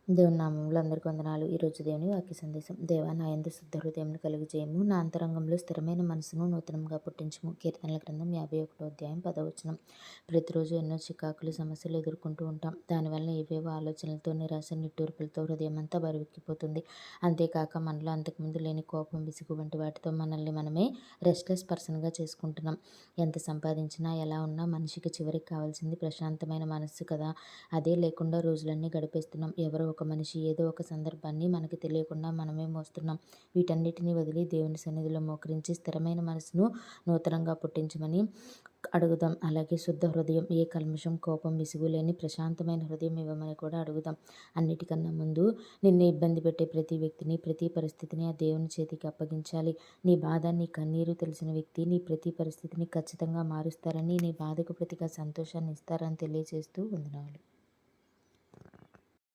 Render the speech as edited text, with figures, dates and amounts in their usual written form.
దేవుని నామంలో అందరికీ వందనాలు. ఈరోజు దేవుని వాక్య సందేశం. దేవా నా యందు శుద్ధ హృదయమును కలుగజేయము. నా అంతరంగంలో స్థిరమైన మనసును నూతనంగా పుట్టించుము. కీర్తనల గ్రంథం 51వ అధ్యాయం 10వ వచనం. ప్రతిరోజు ఎన్నో చికాకులు సమస్యలు ఎదుర్కొంటూ ఉంటాం. దానివల్ల ఏవేవో ఆలోచనలతో నిరాశ నిట్టూర్పులతో హృదయం అంతా బరువెక్కిపోతుంది. అంతేకాక మనలో అంతకుముందు లేని కోపం విసుగు వంటి వాటితో మనల్ని మనమే రెస్ట్లెస్ పర్సన్గా చేసుకుంటున్నాం. ఎంత సంపాదించినా ఎలా ఉన్నా మనిషికి చివరికి కావాల్సింది ప్రశాంతమైన మనస్సు కదా. అదే లేకుండా రోజులన్నీ గడిపేస్తున్నాం. ఎవరో ఒక మనిషి ఏదో ఒక సందర్భాన్ని మనకి తెలియకుండా మనమే మోస్తున్నాం. వీటన్నిటిని వదిలి దేవుని సన్నిధిలో మోకరించి స్థిరమైన మనసును నూతనంగా పుట్టించమని అడుగుదాం. అలాగే శుద్ధ హృదయం, ఏ కల్మషం కోపం విసుగు లేని ప్రశాంతమైన హృదయం ఇవ్వమని కూడా అడుగుదాం. అన్నిటికన్నా ముందు నిన్ను ఇబ్బంది పెట్టే ప్రతి వ్యక్తిని ప్రతి పరిస్థితిని ఆ దేవుని చేతికి అప్పగించాలి. నీ బాధ నీ కన్నీరు తెలిసిన వ్యక్తి నీ ప్రతి పరిస్థితిని ఖచ్చితంగా మారుస్తారని, నీ బాధకు ప్రతిగా సంతోషాన్ని ఇస్తారని తెలియజేస్తూ వందనాలు.